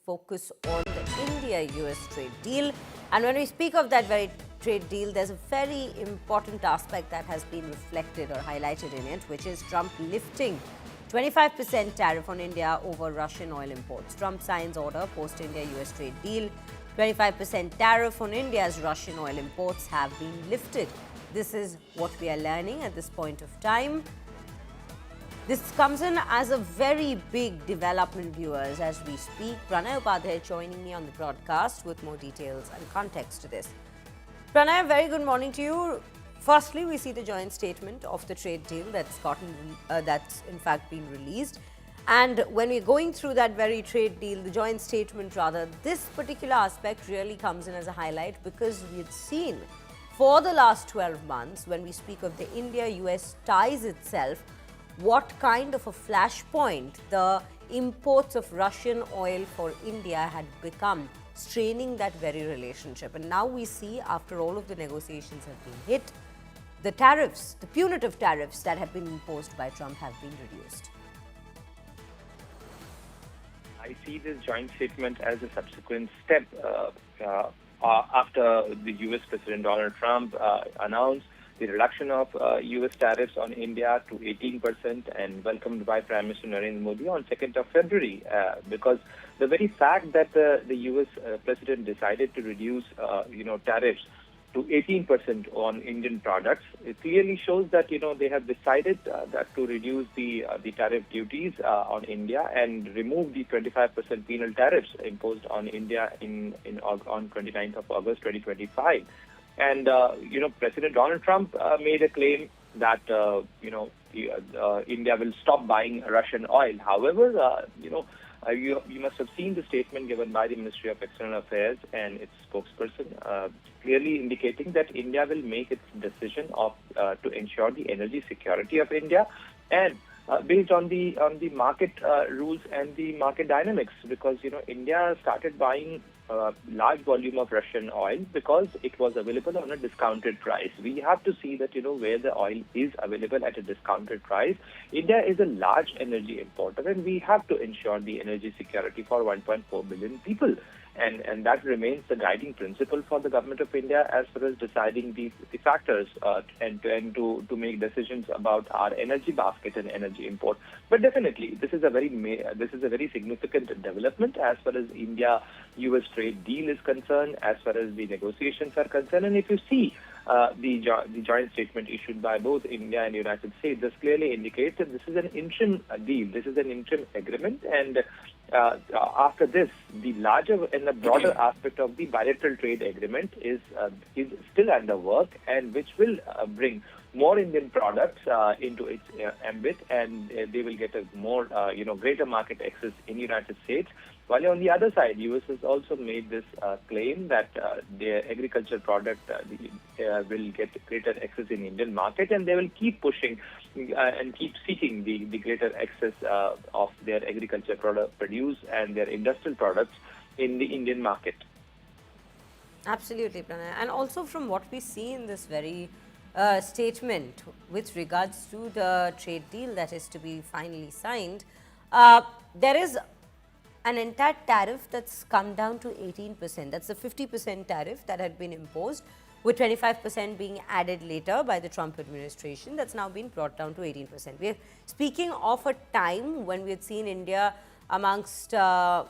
focus on the India-US trade deal. And when we speak of that very trade deal, there's a very important aspect that has been reflected or highlighted in it, which is Trump lifting 25% tariff on India over Russian oil imports. Trump signs order post-India-US trade deal. 25% tariff on India's Russian oil imports have been lifted. This is what we are learning at this point of time. This comes in as a very big development, viewers, as we speak. Pranay Upadhyay joining me on the broadcast with more details and context to this. Pranay, a very good morning to you. Firstly, we see the joint statement of the trade deal that's in fact been released. And when we're going through that very trade deal, the joint statement rather, this particular aspect really comes in as a highlight because we've seen for the last 12 months, when we speak of the India-US ties itself, what kind of a flashpoint the imports of Russian oil for India had become, straining that very relationship. And now we see, after all of the negotiations have been hit, the tariffs, the punitive tariffs that have been imposed by Trump have been reduced. I see this joint statement as a subsequent step after the U.S. President Donald Trump announced the reduction of U.S. tariffs on India to 18% and welcomed by Prime Minister Narendra Modi on 2nd of February. Because the very fact that the U.S. President decided to reduce, tariffs to 18% on Indian products, it clearly shows that, they have decided that to reduce the tariff duties on India and remove the 25% penal tariffs imposed on India on 29th of August 2025. And, President Donald Trump made a claim that, India will stop buying Russian oil. However, you must have seen the statement given by the Ministry of External Affairs and its spokesperson, clearly indicating that India will make its decision to ensure the energy security of India and based on the market rules and the market dynamics, because India started buying large volume of Russian oil because it was available on a discounted price. We have to see that where the oil is available at a discounted price. India is a large energy importer, and we have to ensure the energy security for 1.4 billion people. And that remains the guiding principle for the government of India as far as deciding the factors and to make decisions about our energy basket and energy import. But definitely, this is a very significant development as far as India-US trade deal is concerned, as far as the negotiations are concerned. And if you see the joint statement issued by both India and the United States, this clearly indicates that this is an interim deal. This is an interim agreement, and after this, the larger and the broader aspect of the bilateral trade agreement is still under work, and which will bring more Indian products into its ambit, and they will get a more greater market access in the United States. While on the other side, U.S. has also made this claim that their agriculture product will get greater access in the Indian market, and they will keep pushing and keep seeking the greater access of their agriculture produce and their industrial products in the Indian market. Absolutely, Pranay. And also from what we see in this very statement with regards to the trade deal that is to be finally signed, there is an entire tariff that's come down to 18%. That's the 50% tariff that had been imposed, with 25% being added later by the Trump administration. That's now been brought down to 18%. We're speaking of a time when we had seen India amongst the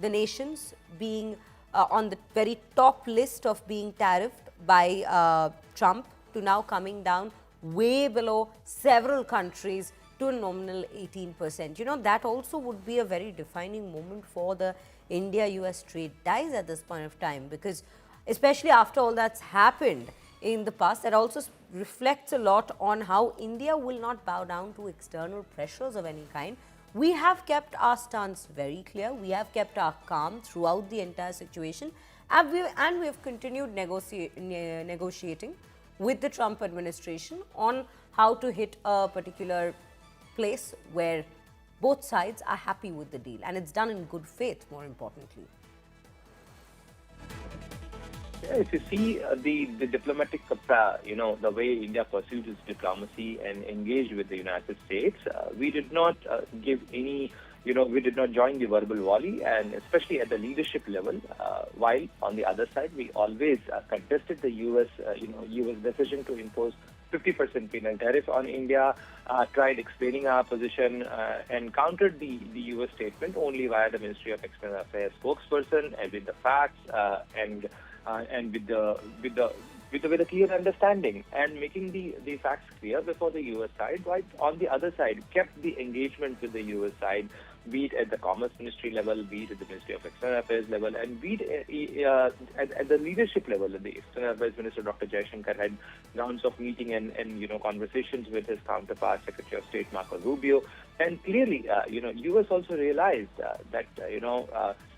nations being on the very top list of being tariffed by Trump, to now coming down way below several countries to a nominal 18%. That also would be a very defining moment for the India-US trade ties at this point of time, because especially after all that's happened in the past, that also reflects a lot on how India will not bow down to external pressures of any kind. We have kept our stance very clear. We have kept our calm throughout the entire situation, and we have continued negotiating with the Trump administration on how to hit a particular place where both sides are happy with the deal, and it's done in good faith, more importantly. Yeah, if you see the diplomatic, the way India pursued its diplomacy and engaged with the United States, we did not give any we did not join the verbal volley, and especially at the leadership level. While on the other side, we always contested the U.S. decision to impose 50% penal tariff on India, tried explaining our position, and countered the U.S. statement only via the Ministry of External Affairs spokesperson and with the facts and with a clear understanding and making the facts clear before the U.S. side, while on the other side kept the engagement with the U.S. side, be it at the Commerce Ministry level, be it at the Ministry of External Affairs level, and be it at the leadership level. The External Affairs Minister Dr. Jaishankar had rounds of meeting and conversations with his counterpart, Secretary of State Marco Rubio, and clearly, U.S. also realized that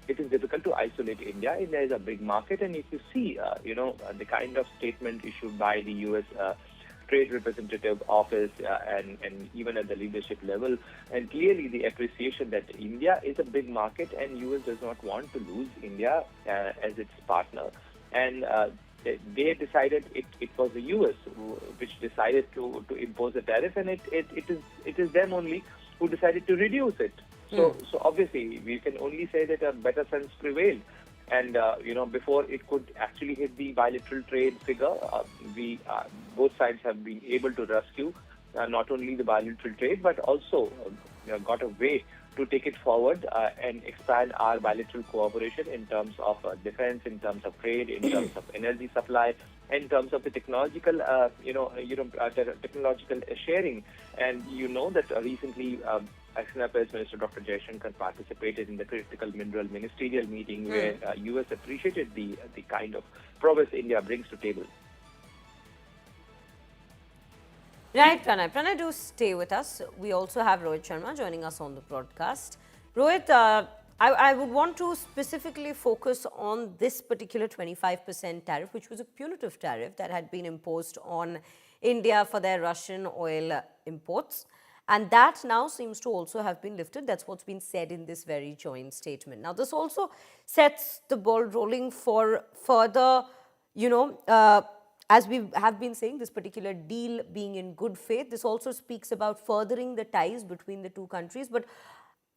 it is difficult to isolate India. India is a big market, and if you see, the kind of statement issued by the U.S. Trade Representative Office and even at the leadership level, and clearly the appreciation that India is a big market and U.S. does not want to lose India as its partner, and they decided it was the U.S. which decided to impose a tariff, and it is them only who decided to reduce it. So obviously we can only say that a better sense prevailed, and before it could actually hit the bilateral trade figure, we both sides have been able to rescue not only the bilateral trade but also got a way to take it forward and expand our bilateral cooperation in terms of defense, in terms of trade, in terms of energy supply, in terms of the technological, technological sharing. And you know that recently, External Affairs Minister Dr. Jaishankar participated in the critical mineral ministerial meeting where U.S. appreciated the kind of progress India brings to table. Right, Pranay. Pranay, do stay with us. We also have Rohit Sharma joining us on the broadcast. Rohit, I would want to specifically focus on this particular 25% tariff, which was a punitive tariff that had been imposed on India for their Russian oil imports. And that now seems to also have been lifted. That's what's been said in this very joint statement. Now, this also sets the ball rolling for further, as we have been saying, this particular deal being in good faith. This also speaks about furthering the ties between the two countries. But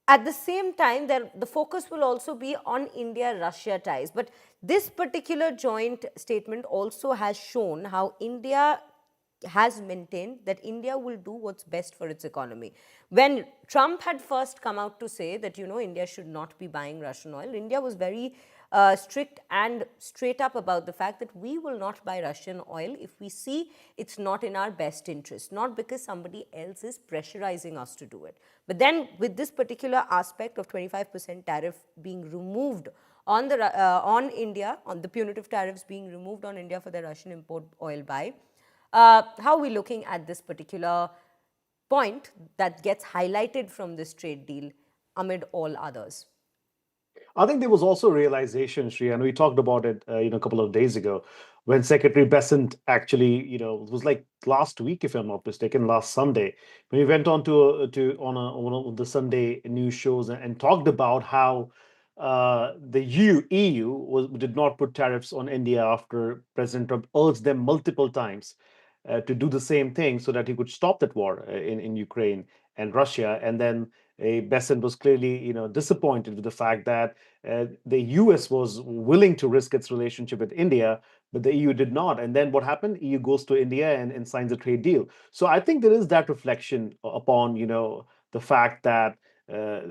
at the same time, the focus will also be on India-Russia ties. But this particular joint statement also has shown how India has maintained that India will do what's best for its economy. When Trump had first come out to say that, India should not be buying Russian oil, India was very strict and straight up about the fact that we will not buy Russian oil if we see it's not in our best interest, not because somebody else is pressurizing us to do it. But then with this particular aspect of 25% tariff being removed on India, on the punitive tariffs being removed on India for the Russian import oil buy, how are we looking at this particular point that gets highlighted from this trade deal amid all others? I think there was also a realization, Shri, and we talked about it, a couple of days ago, when Secretary Besant actually, it was like last week, if I'm not mistaken, last Sunday, when he went on on one of the Sunday news shows and talked about how the EU did not put tariffs on India after President Trump urged them multiple times to do the same thing so that he could stop that war in Ukraine and Russia. And then Besant was clearly, disappointed with the fact that the U.S. was willing to risk its relationship with India, but the EU did not. And then what happened? EU goes to India and signs a trade deal. So I think there is that reflection upon, the fact that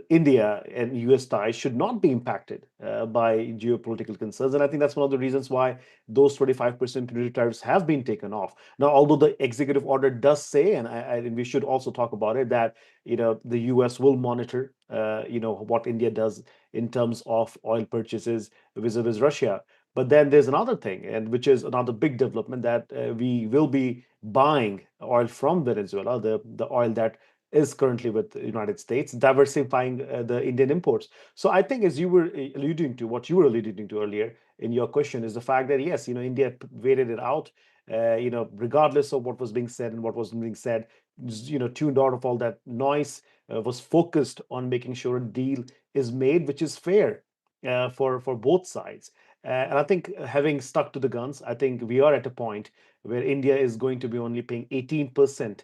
India and US ties should not be impacted by geopolitical concerns. And I think that's one of the reasons why those 25% punitive tariffs have been taken off. Now, although the executive order does say, and we should also talk about it, that the US will monitor what India does in terms of oil purchases vis-a-vis Russia. But then there's another thing, and which is another big development, that we will be buying oil from Venezuela, the oil that is currently with the United States, diversifying the Indian imports. So I think, as you were alluding to, what you were alluding to earlier in your question, is the fact that yes, India waited it out, regardless of what was being said and what wasn't being said, tuned out of all that noise, was focused on making sure a deal is made which is fair for both sides. And I think, having stuck to the guns, I think we are at a point where India is going to be only paying 18%,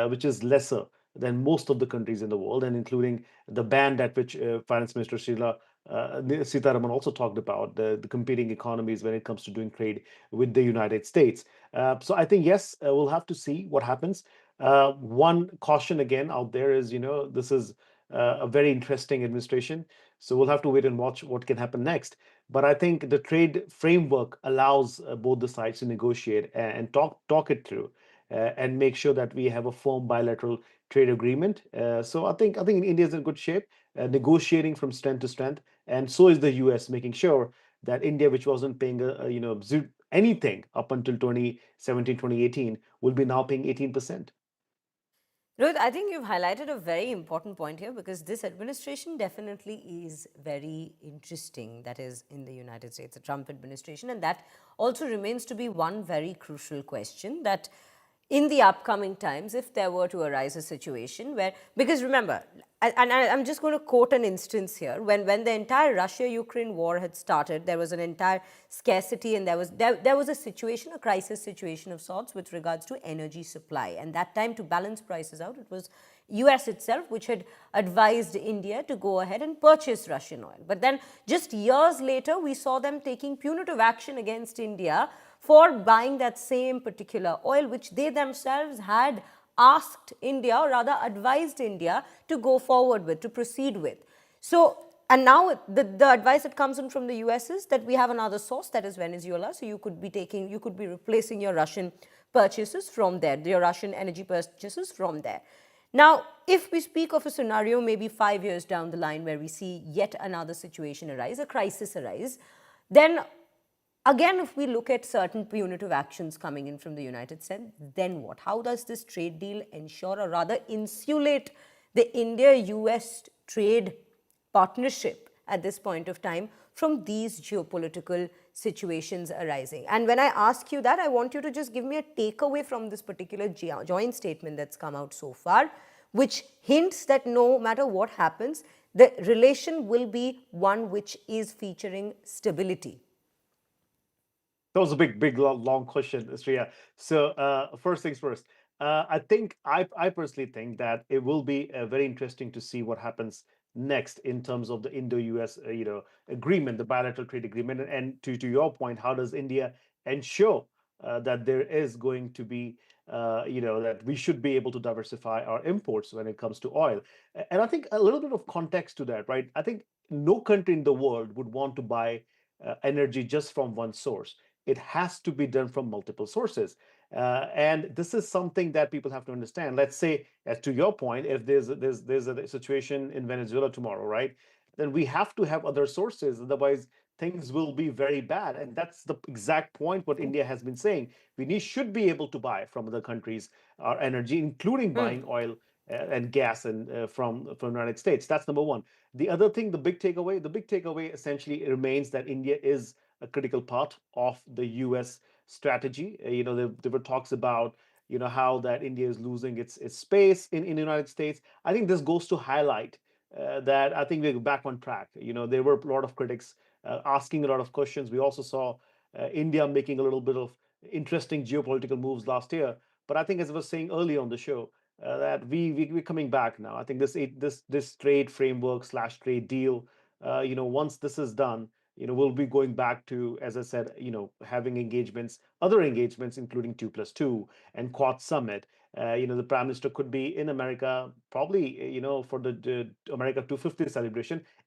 which is lesser than most of the countries in the world, and including the band at which Finance Minister Sitaraman also talked about the competing economies when it comes to doing trade with the United States. So I think yes, we'll have to see what happens. One caution again out there is, this is a very interesting administration, so we'll have to wait and watch what can happen next. But I think the trade framework allows both the sides to negotiate and talk it through and make sure that we have a firm bilateral trade agreement. So I think India is in good shape, negotiating from strength to strength, and so is the U.S. making sure that India, which wasn't paying anything up until 2017, 2018, will be now paying 18%. Rohit, I think you've highlighted a very important point here, because this administration definitely is very interesting, that is, in the United States, the Trump administration. And that also remains to be one very crucial question, that in the upcoming times, if there were to arise a situation where, because remember, I'm just going to quote an instance here, when the entire Russia-Ukraine war had started, there was an entire scarcity, and there was a situation, a crisis situation of sorts with regards to energy supply. And that time, to balance prices out, it was US itself which had advised India to go ahead and purchase Russian oil. But then just years later, we saw them taking punitive action against India for buying that same particular oil, which they themselves had asked India, or rather advised India, to go forward with, to proceed with. So, and now the advice that comes in from the US is that we have another source, that is Venezuela. So you could be replacing your Russian purchases from there, your Russian energy purchases from there. Now, if we speak of a scenario maybe 5 years down the line where we see yet another situation arise, a crisis arise, then again, if we look at certain punitive actions coming in from the United States, then what? How does this trade deal ensure, or rather insulate, the India-US trade partnership at this point of time from these geopolitical situations arising? And when I ask you that, I want you to just give me a takeaway from this particular joint statement that's come out so far, which hints that no matter what happens, the relation will be one which is featuring stability. That was a big, long question, Sriya. So first things first. I personally think that it will be very interesting to see what happens next in terms of the Indo-US, agreement, the bilateral trade agreement, and to your point, how does India ensure that there is going to be, that we should be able to diversify our imports when it comes to oil? And I think a little bit of context to that, right? I think no country in the world would want to buy energy just from one source. It has to be done from multiple sources. And this is something that people have to understand. Let's say, as to your point, if there's a situation in Venezuela tomorrow, right? Then we have to have other sources. Otherwise, things will be very bad. And that's the exact point what India has been saying. Should be able to buy from other countries our energy, including buying oil and gas and from the United States. That's number one. The other thing, the big takeaway essentially remains that India is a critical part of the U.S. strategy. There were talks about how that India is losing its space in the United States. I think this goes to highlight that I think we're back on track. There were a lot of critics asking a lot of questions. We also saw India making a little bit of interesting geopolitical moves last year. But I think, as I was saying earlier on the show, that we're coming back now. I think this trade framework slash trade deal, once this is done, we'll be going back to, as I said, having other engagements, including 2+2 and Quad Summit. The Prime Minister could be in America, probably, for the America 250 celebration,